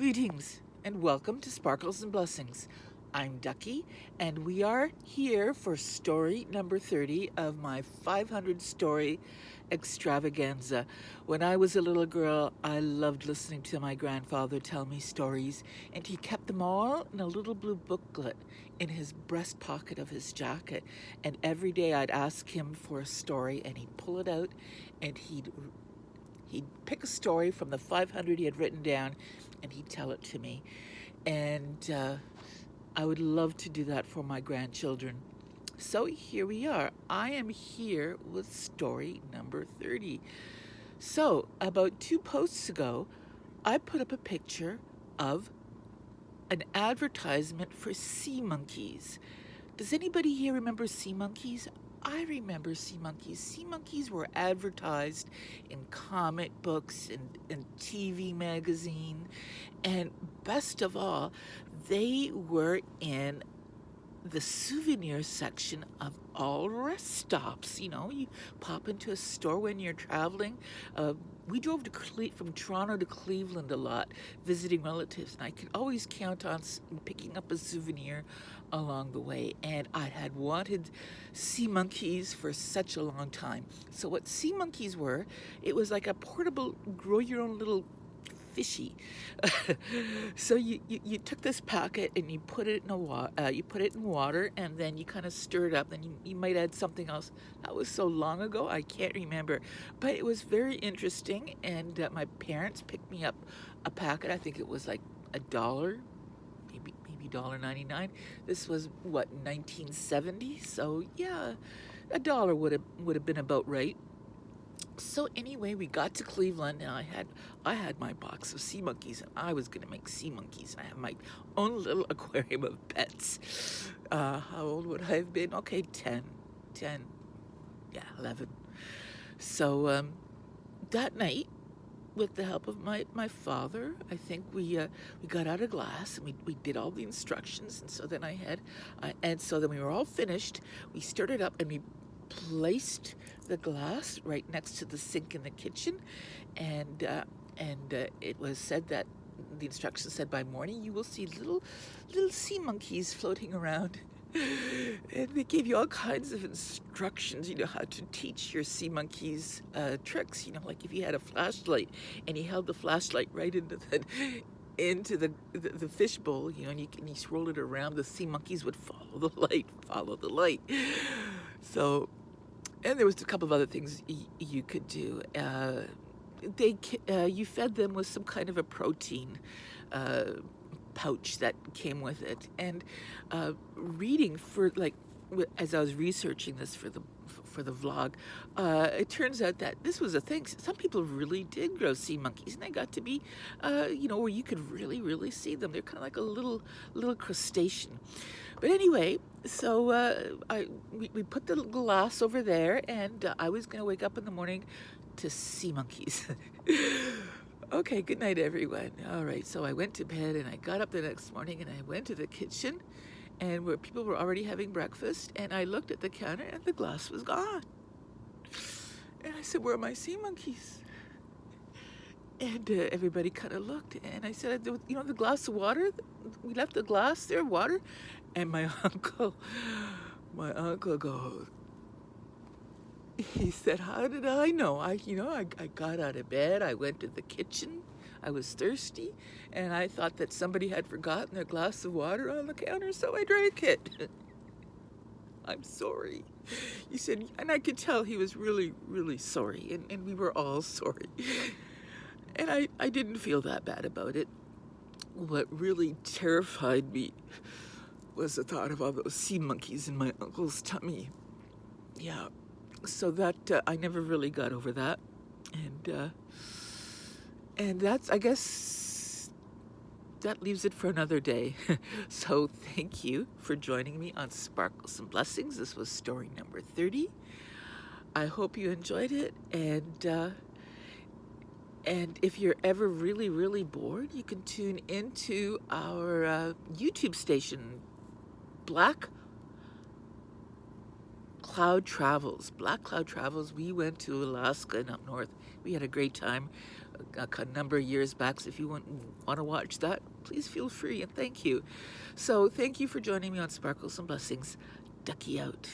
Greetings and welcome to Sparkles and Blessings. I'm Ducky and we are here for story number 30 of my 500 story extravaganza. When I was a little girl, I loved listening to my grandfather tell me stories, and he kept them all in a little blue booklet in his breast pocket of his jacket. And every day I'd ask him for a story and he'd pull it out and he'd pick a story from the 500 he had written down and he'd tell it to me. And I would love to do that for my grandchildren. So here we are. I am here with story number 30. So about 2 posts ago, I put up a picture of an advertisement for sea monkeys. Does anybody here remember sea monkeys? I remember sea monkeys. Sea monkeys were advertised in comic books and TV magazine, and best of all, they were in the souvenir section of all rest stops. You know, you pop into a store when you're traveling. We drove from Toronto to Cleveland a lot, visiting relatives, and I could always count on picking up a souvenir along the way. And I had wanted sea monkeys for such a long time. So what sea monkeys were, it was like a portable, grow your own little fishy. So you took this packet and you put it in water, and then you kind of stir it up, and you might add something else. That was so long ago I can't remember, but it was very interesting. And my parents picked me up a packet. I think it was like $1, maybe $1.99. This was what, 1970, so yeah, $1 would have been about right. So anyway, we got to Cleveland, and I had my box of sea monkeys, and I was going to make sea monkeys. I have my own little aquarium of pets. How old would I have been? Okay, 10, yeah, 11. So that night, with the help of my father, I think we got out a glass, and we did all the instructions. And so then so then we were all finished. We stirred it up, and we placed the glass right next to the sink in the kitchen, and it was said that the instructions said by morning you will see little sea monkeys floating around. And they gave you all kinds of instructions, you know, how to teach your sea monkeys tricks. You know, like if you had a flashlight and you held the flashlight right into the fish bowl, you know, and you rolled it around, the sea monkeys would follow the light. So, and there was a couple of other things you could do. You fed them with some kind of a protein pouch that came with it. And reading as I was researching this for the vlog, it turns out that this was a thing. Some people really did grow sea monkeys, and they got to be, where you could really see them. They're kind of like a little crustacean. But anyway, so we put the glass over there, and I was going to wake up in the morning to sea monkeys. Okay, good night, everyone. All right, so I went to bed, and I got up the next morning, and I went to the kitchen, and where people were already having breakfast, and I looked at the counter, and the glass was gone. And I said, "Where are my sea monkeys?" And everybody kind of looked, and I said, "You know, the glass of water, we left the glass there, water." And my uncle goes, he said, "How did I know? I got out of bed, I went to the kitchen, I was thirsty, and I thought that somebody had forgotten their glass of water on the counter, so I drank it." I'm sorry. He said, and I could tell he was really, really sorry, and we were all sorry. And I didn't feel that bad about it. What really terrified me was the thought of all those sea monkeys in my uncle's tummy. Yeah, so that I never really got over that. And that's, I guess, that leaves it for another day. So thank you for joining me on Sparkles and Blessings. This was story number 30. I hope you enjoyed it, and if you're ever really, really bored, you can tune into our YouTube station, Black Cloud Travels. We went to Alaska and up north. We had a great time. a number of years back. So if you want to watch that, please feel free, and thank you. So thank you for joining me on Sparkles and Blessings. Ducky out.